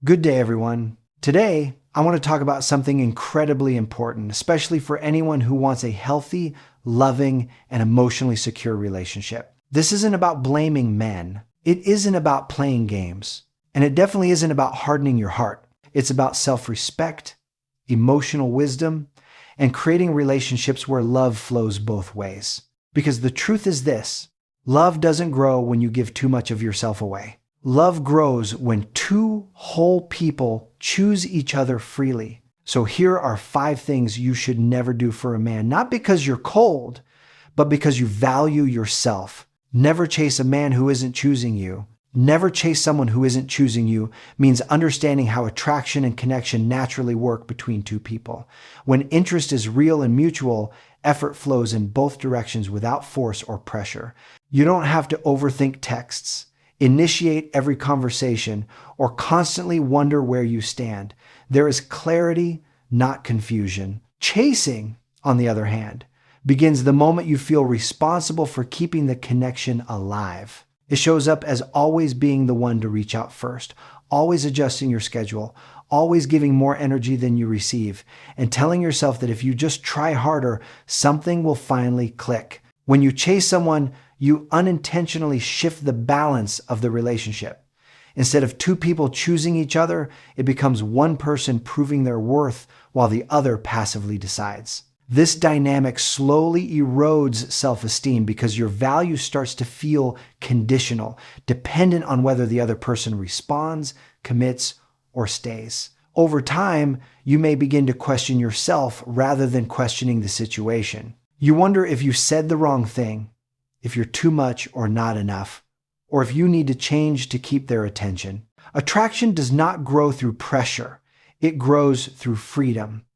Good day, everyone. Today, I want to talk about something incredibly important, especially for anyone who wants a healthy, loving, and emotionally secure relationship. This isn't about blaming men. It isn't about playing games. And it definitely isn't about hardening your heart. It's about self-respect, emotional wisdom, and creating relationships where love flows both ways. Because the truth is this: love doesn't grow when you give too much of yourself away. Love grows when two whole people choose each other freely. So here are 5 things you should never do for a man, not because you're cold, but because you value yourself. Never chase a man who isn't choosing you. Never chase someone who isn't choosing you means understanding how attraction and connection naturally work between two people. When interest is real and mutual, effort flows in both directions without force or pressure. You don't have to overthink texts, initiate every conversation, or constantly wonder where you stand. There is clarity, not confusion. Chasing, on the other hand, begins the moment you feel responsible for keeping the connection alive. It shows up as always being the one to reach out first, always adjusting your schedule, always giving more energy than you receive, and telling yourself that if you just try harder, something will finally click. When you chase someone, you unintentionally shift the balance of the relationship. Instead of two people choosing each other, it becomes one person proving their worth while the other passively decides. This dynamic slowly erodes self-esteem because your value starts to feel conditional, dependent on whether the other person responds, commits, or stays. Over time, you may begin to question yourself rather than questioning the situation. You wonder if you said the wrong thing, if you're too much or not enough, or if you need to change to keep their attention. Attraction does not grow through pressure. It grows through freedom.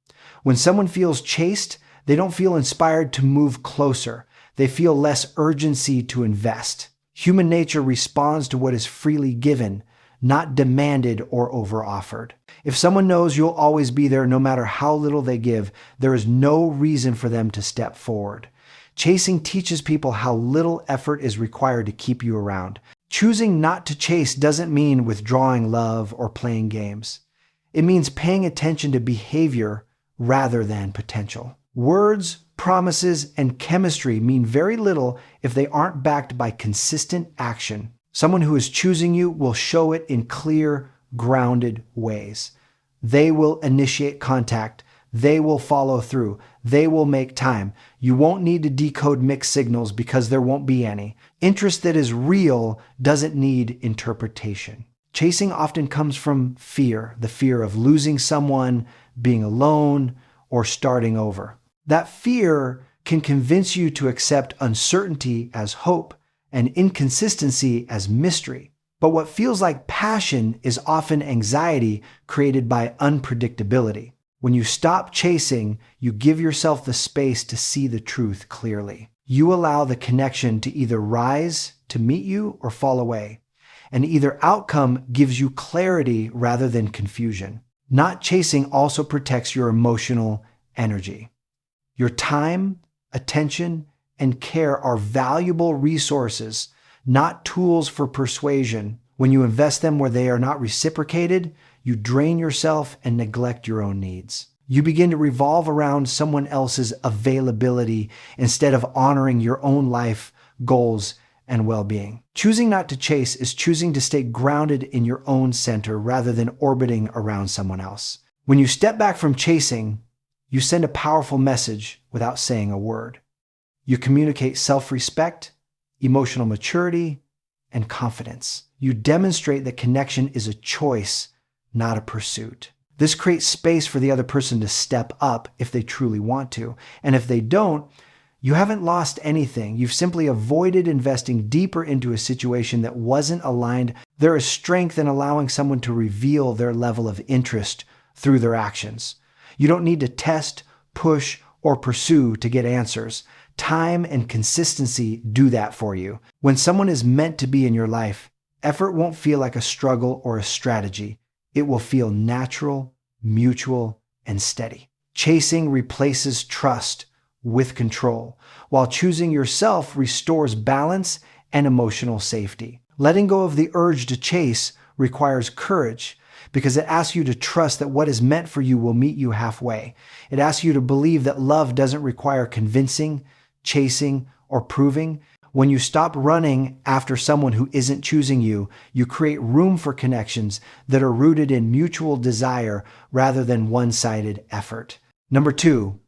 When someone feels chased, they don't feel inspired to move closer. They feel less urgency to invest. Human nature responds to what is freely given, not demanded or overoffered. If someone knows you'll always be there no matter how little they give, there is no reason for them to step forward. Chasing teaches people how little effort is required to keep you around. Choosing not to chase doesn't mean withdrawing love or playing games. It means paying attention to behavior rather than potential. Words, promises, and chemistry mean very little if they aren't backed by consistent action. Someone who is choosing you will show it in clear, grounded ways. They will initiate contact. They will follow through. They will make time. You won't need to decode mixed signals because there won't be any. Interest that is real doesn't need interpretation. Chasing often comes from fear, the fear of losing someone, being alone, or starting over. That fear can convince you to accept uncertainty as hope and inconsistency as mystery. But what feels like passion is often anxiety created by unpredictability. When you stop chasing, you give yourself the space to see the truth clearly. You allow the connection to either rise to meet you or fall away. And either outcome gives you clarity rather than confusion. Not chasing also protects your emotional energy. Your time, attention, and care are valuable resources, not tools for persuasion. When you invest them where they are not reciprocated, you drain yourself and neglect your own needs. You begin to revolve around someone else's availability instead of honoring your own life, goals, and well-being. Choosing not to chase is choosing to stay grounded in your own center rather than orbiting around someone else. When you step back from chasing, you send a powerful message without saying a word. You communicate self-respect, emotional maturity, and confidence. You demonstrate that connection is a choice, not a pursuit. This creates space for the other person to step up if they truly want to. And if they don't, you haven't lost anything. You've simply avoided investing deeper into a situation that wasn't aligned. There is strength in allowing someone to reveal their level of interest through their actions. You don't need to test, push, or pursue to get answers. Time and consistency do that for you. When someone is meant to be in your life, effort won't feel like a struggle or a strategy. It will feel natural, mutual, and steady. Chasing replaces trust with control, while choosing yourself restores balance and emotional safety. Letting go of the urge to chase requires courage because it asks you to trust that what is meant for you will meet you halfway. It asks you to believe that love doesn't require convincing, chasing, or proving. When you stop running after someone who isn't choosing you, you create room for connections that are rooted in mutual desire rather than one-sided effort. Number 2,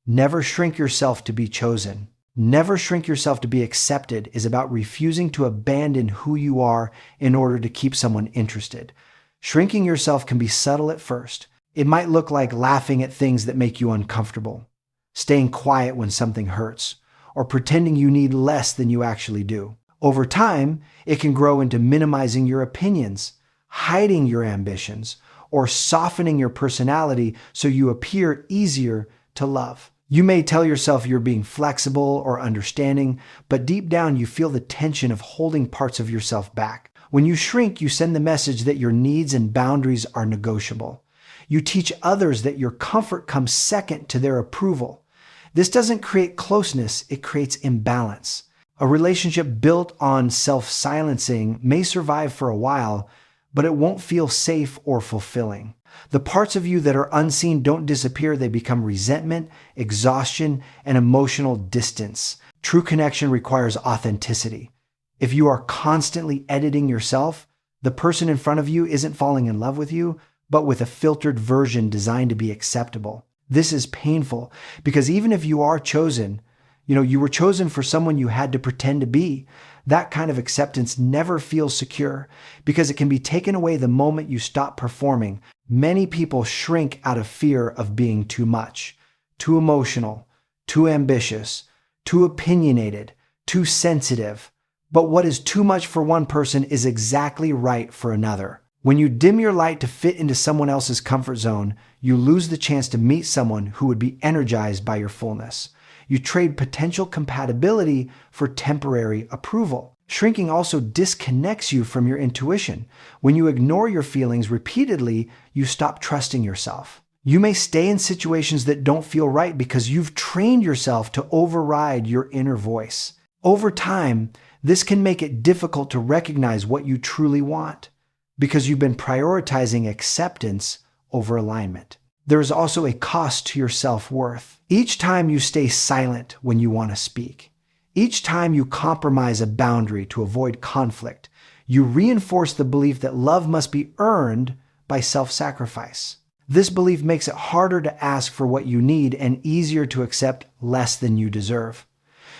never shrink yourself to be chosen. Never shrink yourself to be accepted is about refusing to abandon who you are in order to keep someone interested. Shrinking yourself can be subtle at first. It might look like laughing at things that make you uncomfortable, staying quiet when something hurts, or pretending you need less than you actually do. Over time, it can grow into minimizing your opinions, hiding your ambitions, or softening your personality so you appear easier to love. You may tell yourself you're being flexible or understanding, but deep down you feel the tension of holding parts of yourself back. When you shrink, you send the message that your needs and boundaries are negotiable. You teach others that your comfort comes second to their approval. This doesn't create closeness, it creates imbalance. A relationship built on self-silencing may survive for a while, but it won't feel safe or fulfilling. The parts of you that are unseen don't disappear, they become resentment, exhaustion, and emotional distance. True connection requires authenticity. If you are constantly editing yourself, the person in front of you isn't falling in love with you, but with a filtered version designed to be acceptable. This is painful because even if you are chosen, you were chosen for someone you had to pretend to be. That kind of acceptance never feels secure because it can be taken away the moment you stop performing. Many people shrink out of fear of being too much, too emotional, too ambitious, too opinionated, too sensitive. But what is too much for one person is exactly right for another. When you dim your light to fit into someone else's comfort zone, you lose the chance to meet someone who would be energized by your fullness. You trade potential compatibility for temporary approval. Shrinking also disconnects you from your intuition. When you ignore your feelings repeatedly, you stop trusting yourself. You may stay in situations that don't feel right because you've trained yourself to override your inner voice. Over time, this can make it difficult to recognize what you truly want, because you've been prioritizing acceptance over alignment. There is also a cost to your self-worth. Each time you stay silent when you want to speak, each time you compromise a boundary to avoid conflict, you reinforce the belief that love must be earned by self-sacrifice. This belief makes it harder to ask for what you need and easier to accept less than you deserve.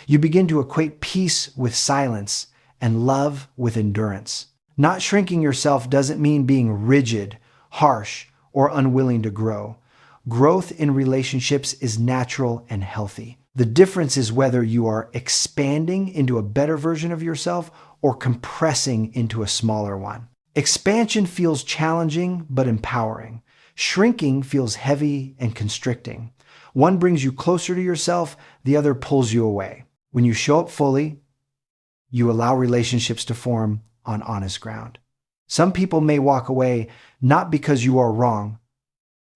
You begin to equate peace with silence and love with endurance. Not shrinking yourself doesn't mean being rigid, harsh, or unwilling to grow. Growth in relationships is natural and healthy. The difference is whether you are expanding into a better version of yourself or compressing into a smaller one. Expansion feels challenging but empowering. Shrinking feels heavy and constricting. One brings you closer to yourself, the other pulls you away. When you show up fully, you allow relationships to form on honest ground. Some people may walk away not because you are wrong,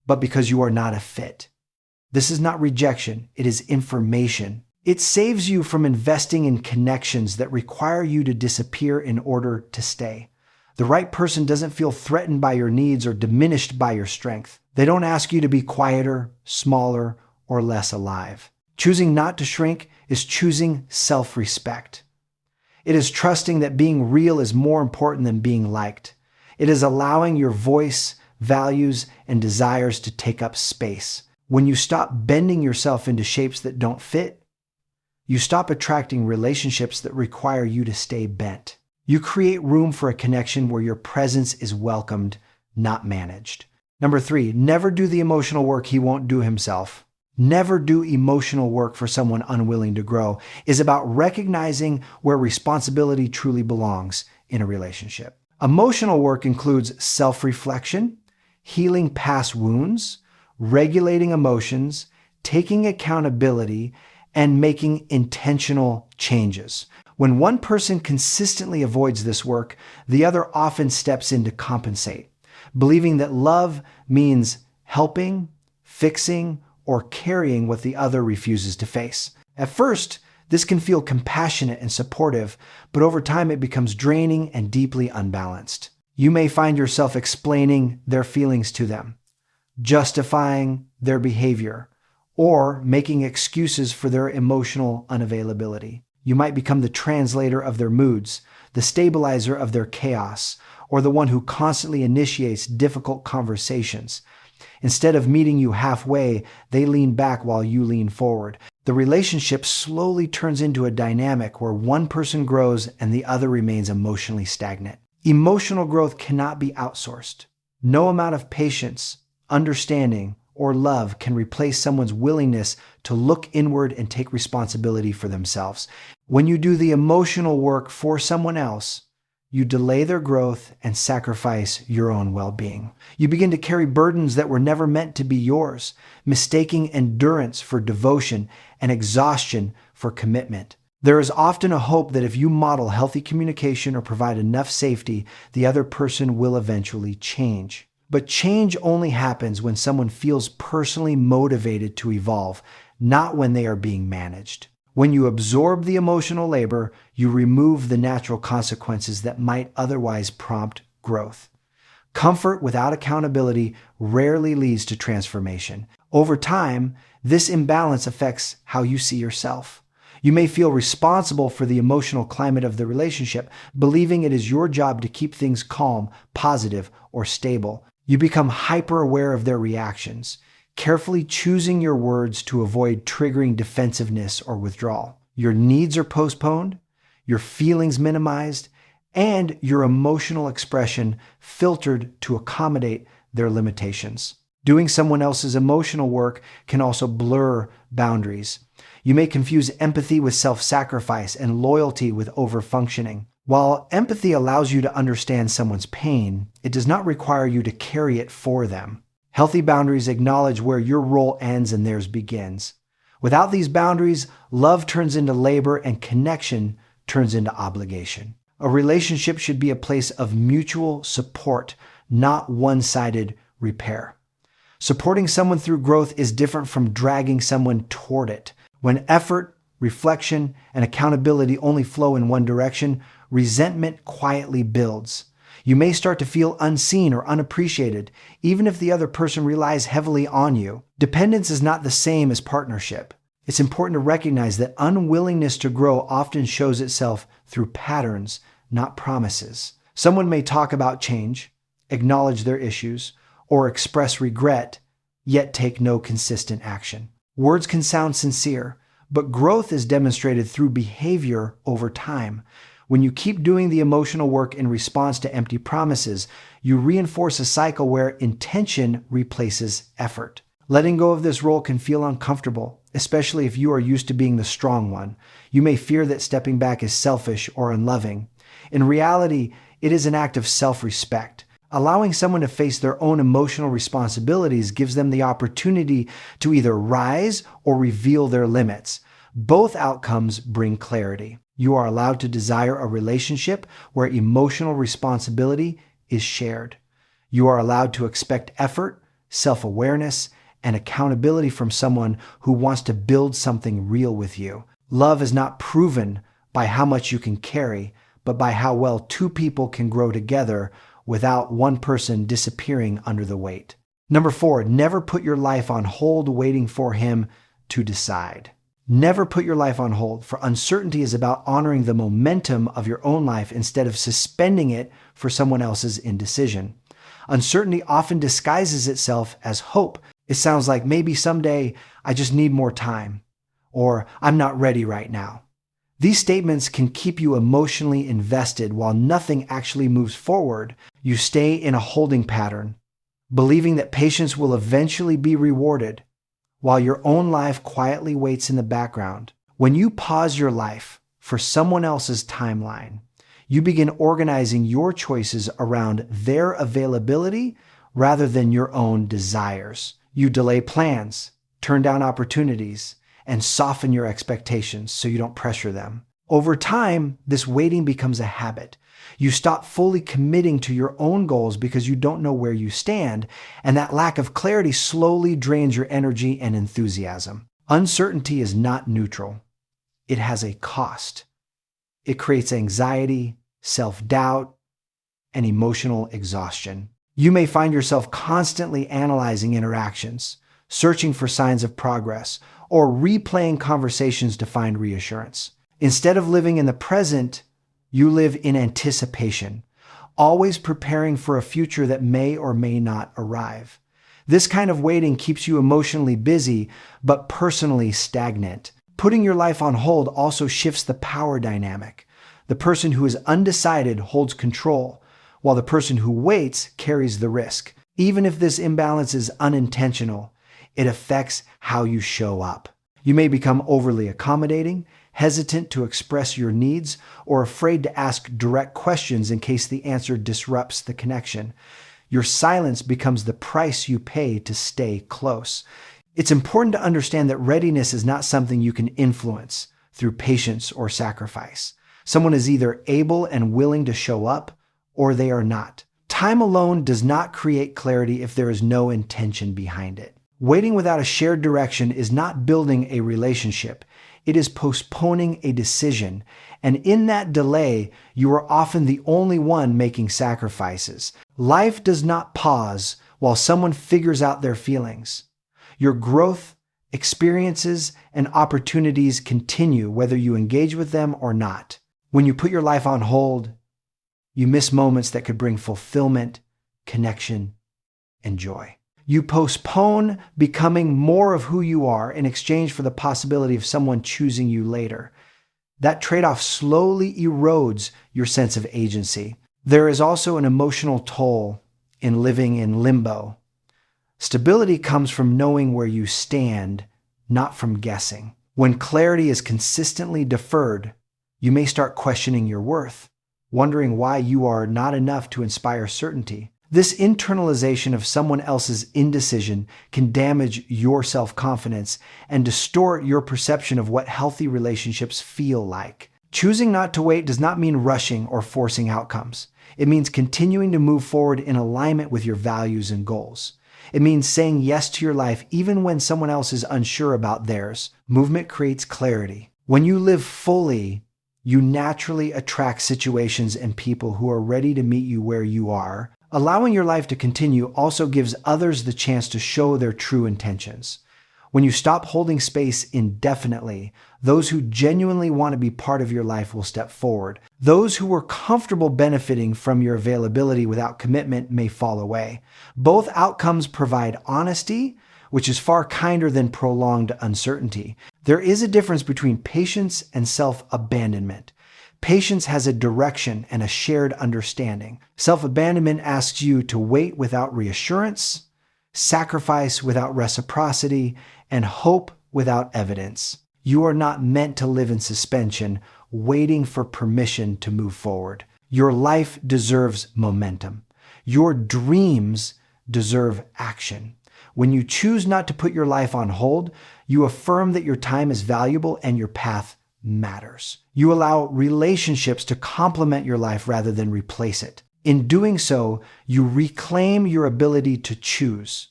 but because you are not a fit. This is not rejection, it is information. It saves you from investing in connections that require you to disappear in order to stay. The right person doesn't feel threatened by your needs or diminished by your strength. They don't ask you to be quieter, smaller, or less alive. Choosing not to shrink is choosing self-respect. It is trusting that being real is more important than being liked. It is allowing your voice, values, and desires to take up space. When you stop bending yourself into shapes that don't fit, you stop attracting relationships that require you to stay bent. You create room for a connection where your presence is welcomed, not managed. Number 3, never do the emotional work he won't do himself. Never do emotional work for someone unwilling to grow is about recognizing where responsibility truly belongs in a relationship. Emotional work includes self-reflection, healing past wounds, regulating emotions, taking accountability, and making intentional changes. When one person consistently avoids this work, the other often steps in to compensate, believing that love means helping, fixing, or carrying what the other refuses to face. At first, this can feel compassionate and supportive, but over time it becomes draining and deeply unbalanced. You may find yourself explaining their feelings to them, justifying their behavior, or making excuses for their emotional unavailability. You might become the translator of their moods, the stabilizer of their chaos, or the one who constantly initiates difficult conversations. Instead of meeting you halfway, they lean back while you lean forward. The relationship slowly turns into a dynamic where one person grows and the other remains emotionally stagnant. Emotional growth cannot be outsourced. No amount of patience, understanding, or love can replace someone's willingness to look inward and take responsibility for themselves. When you do the emotional work for someone else, you delay their growth and sacrifice your own well-being. You begin to carry burdens that were never meant to be yours, mistaking endurance for devotion and exhaustion for commitment. There is often a hope that if you model healthy communication or provide enough safety, the other person will eventually change. But change only happens when someone feels personally motivated to evolve, not when they are being managed. When you absorb the emotional labor, you remove the natural consequences that might otherwise prompt growth. Comfort without accountability rarely leads to transformation. Over time, this imbalance affects how you see yourself. You may feel responsible for the emotional climate of the relationship, believing it is your job to keep things calm, positive, or stable. You become hyper-aware of their reactions, carefully choosing your words to avoid triggering defensiveness or withdrawal. Your needs are postponed, your feelings minimized, and your emotional expression filtered to accommodate their limitations. Doing someone else's emotional work can also blur boundaries. You may confuse empathy with self-sacrifice and loyalty with over-functioning. While empathy allows you to understand someone's pain, it does not require you to carry it for them. Healthy boundaries acknowledge where your role ends and theirs begins. Without these boundaries, love turns into labor and connection turns into obligation. A relationship should be a place of mutual support, not one-sided repair. Supporting someone through growth is different from dragging someone toward it. When effort, reflection, and accountability only flow in one direction, resentment quietly builds. You may start to feel unseen or unappreciated, even if the other person relies heavily on you. Dependence is not the same as partnership. It's important to recognize that unwillingness to grow often shows itself through patterns, not promises. Someone may talk about change, acknowledge their issues, or express regret, yet take no consistent action. Words can sound sincere, but growth is demonstrated through behavior over time. When you keep doing the emotional work in response to empty promises, you reinforce a cycle where intention replaces effort. Letting go of this role can feel uncomfortable, especially if you are used to being the strong one. You may fear that stepping back is selfish or unloving. In reality, it is an act of self-respect. Allowing someone to face their own emotional responsibilities gives them the opportunity to either rise or reveal their limits. Both outcomes bring clarity. You are allowed to desire a relationship where emotional responsibility is shared. You are allowed to expect effort, self-awareness, and accountability from someone who wants to build something real with you. Love is not proven by how much you can carry, but by how well two people can grow together without one person disappearing under the weight. Number 4, never put your life on hold waiting for him to decide. Never put your life on hold, for uncertainty is about honoring the momentum of your own life instead of suspending it for someone else's indecision. Uncertainty often disguises itself as hope. It sounds like maybe someday I just need more time, or I'm not ready right now. These statements can keep you emotionally invested while nothing actually moves forward. You stay in a holding pattern, believing that patience will eventually be rewarded, while your own life quietly waits in the background. When you pause your life for someone else's timeline, you begin organizing your choices around their availability rather than your own desires. You delay plans, turn down opportunities, and soften your expectations so you don't pressure them. Over time, this waiting becomes a habit. You stop fully committing to your own goals because you don't know where you stand, and that lack of clarity slowly drains your energy and enthusiasm. Uncertainty is not neutral. It has a cost. It creates anxiety, self-doubt, and emotional exhaustion. You may find yourself constantly analyzing interactions, searching for signs of progress, or replaying conversations to find reassurance. Instead of living in the present, you live in anticipation, always preparing for a future that may or may not arrive. This kind of waiting keeps you emotionally busy, but personally stagnant. Putting your life on hold also shifts the power dynamic. The person who is undecided holds control, while the person who waits carries the risk. Even if this imbalance is unintentional, it affects how you show up. You may become overly accommodating, hesitant to express your needs, or afraid to ask direct questions in case the answer disrupts the connection. Your silence becomes the price you pay to stay close. It's important to understand that readiness is not something you can influence through patience or sacrifice. Someone is either able and willing to show up, or they are not. Time alone does not create clarity if there is no intention behind it. Waiting without a shared direction is not building a relationship. It is postponing a decision. And in that delay, you are often the only one making sacrifices. Life does not pause while someone figures out their feelings. Your growth, experiences, and opportunities continue whether you engage with them or not. When you put your life on hold, you miss moments that could bring fulfillment, connection, and joy. You postpone becoming more of who you are in exchange for the possibility of someone choosing you later. That trade-off slowly erodes your sense of agency. There is also an emotional toll in living in limbo. Stability comes from knowing where you stand, not from guessing. When clarity is consistently deferred, you may start questioning your worth, wondering why you are not enough to inspire certainty. This internalization of someone else's indecision can damage your self-confidence and distort your perception of what healthy relationships feel like. Choosing not to wait does not mean rushing or forcing outcomes. It means continuing to move forward in alignment with your values and goals. It means saying yes to your life even when someone else is unsure about theirs. Movement creates clarity. When you live fully, you naturally attract situations and people who are ready to meet you where you are. Allowing your life to continue also gives others the chance to show their true intentions. When you stop holding space indefinitely, those who genuinely want to be part of your life will step forward. Those who were comfortable benefiting from your availability without commitment may fall away. Both outcomes provide honesty, which is far kinder than prolonged uncertainty. There is a difference between patience and self-abandonment. Patience has a direction and a shared understanding. Self-abandonment asks you to wait without reassurance, sacrifice without reciprocity, and hope without evidence. You are not meant to live in suspension, waiting for permission to move forward. Your life deserves momentum. Your dreams deserve action. When you choose not to put your life on hold, you affirm that your time is valuable and your path matters. You allow relationships to complement your life rather than replace it. In doing so, you reclaim your ability to choose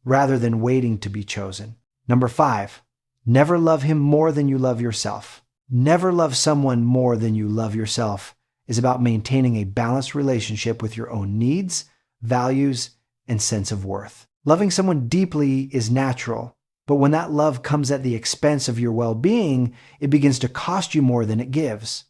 rather than waiting to be chosen. Number 5, never love him more than you love yourself. Never love someone more than you love yourself is about maintaining a balanced relationship with your own needs, values, and sense of worth. Loving someone deeply is natural, but when that love comes at the expense of your well-being, it begins to cost you more than it gives.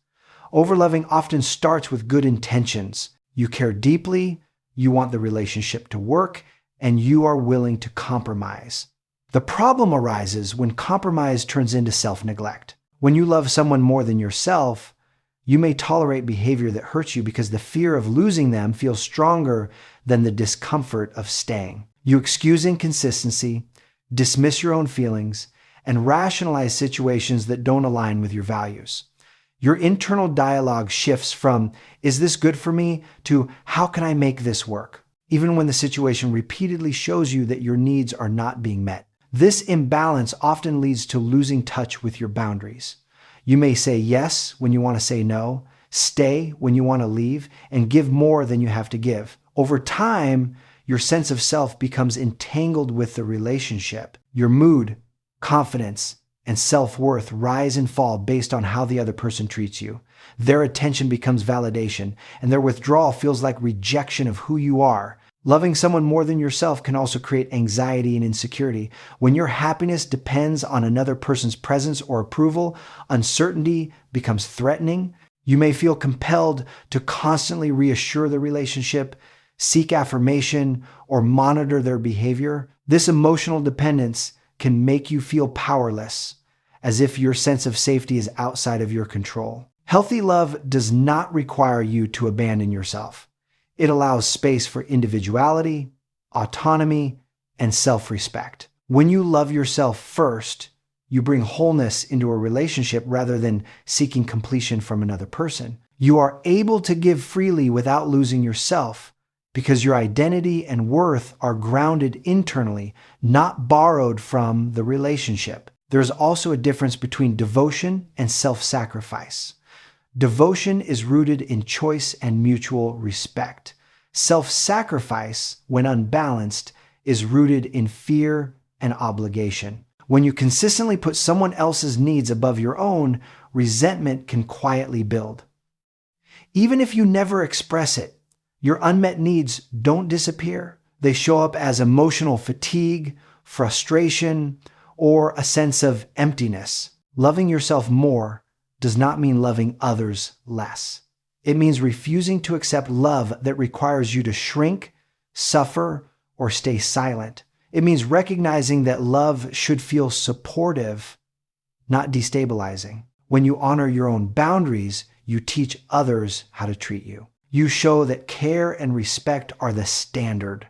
Overloving often starts with good intentions. You care deeply, you want the relationship to work, and you are willing to compromise. The problem arises when compromise turns into self-neglect. When you love someone more than yourself, you may tolerate behavior that hurts you because the fear of losing them feels stronger than the discomfort of staying. You excuse inconsistency, dismiss your own feelings, and rationalize situations that don't align with your values. Your internal dialogue shifts from, "Is this good for me?" to, "How can I make this work?" even when the situation repeatedly shows you that your needs are not being met. This imbalance often leads to losing touch with your boundaries. You may say yes when you want to say no, stay when you want to leave, and give more than you have to give. Over time, your sense of self becomes entangled with the relationship. Your mood, confidence, and self-worth rise and fall based on how the other person treats you. Their attention becomes validation, and their withdrawal feels like rejection of who you are. Loving someone more than yourself can also create anxiety and insecurity. When your happiness depends on another person's presence or approval, uncertainty becomes threatening. You may feel compelled to constantly reassure the relationship, seek affirmation, or monitor their behavior. This emotional dependence can make you feel powerless, as if your sense of safety is outside of your control. Healthy love does not require you to abandon yourself. It allows space for individuality, autonomy, and self-respect. When you love yourself first, you bring wholeness into a relationship rather than seeking completion from another person. You are able to give freely without losing yourself because your identity and worth are grounded internally, not borrowed from the relationship. There's also a difference between devotion and self-sacrifice. Devotion is rooted in choice and mutual respect. Self-sacrifice, when unbalanced, is rooted in fear and obligation. When you consistently put someone else's needs above your own, resentment can quietly build. Even if you never express it, your unmet needs don't disappear. They show up as emotional fatigue, frustration, or a sense of emptiness. Loving yourself more does not mean loving others less. It means refusing to accept love that requires you to shrink, suffer, or stay silent. It means recognizing that love should feel supportive, not destabilizing. When you honor your own boundaries, you teach others how to treat you. You show that care and respect are the standard,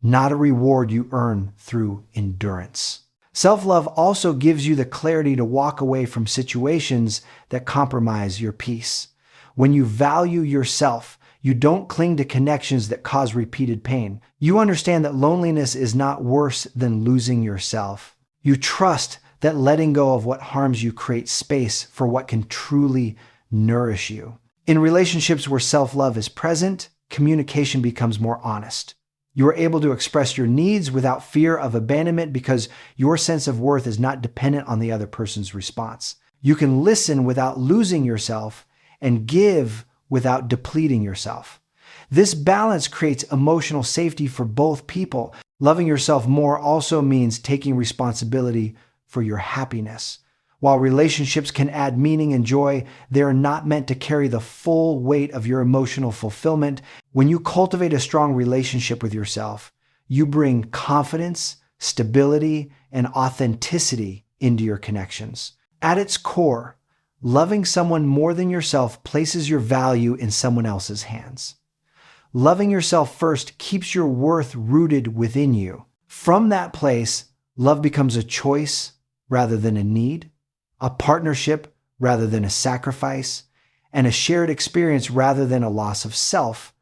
not a reward you earn through endurance. Self-love also gives you the clarity to walk away from situations that compromise your peace. When you value yourself, you don't cling to connections that cause repeated pain. You understand that loneliness is not worse than losing yourself. You trust that letting go of what harms you creates space for what can truly nourish you. In relationships where self-love is present, communication becomes more honest. You are able to express your needs without fear of abandonment because your sense of worth is not dependent on the other person's response. You can listen without losing yourself and give without depleting yourself. This balance creates emotional safety for both people. Loving yourself more also means taking responsibility for your happiness. While relationships can add meaning and joy, they are not meant to carry the full weight of your emotional fulfillment. When you cultivate a strong relationship with yourself, you bring confidence, stability, and authenticity into your connections. At its core, loving someone more than yourself places your value in someone else's hands. Loving yourself first keeps your worth rooted within you. From that place, love becomes a choice rather than a need, a partnership rather than a sacrifice, and a shared experience rather than a loss of self.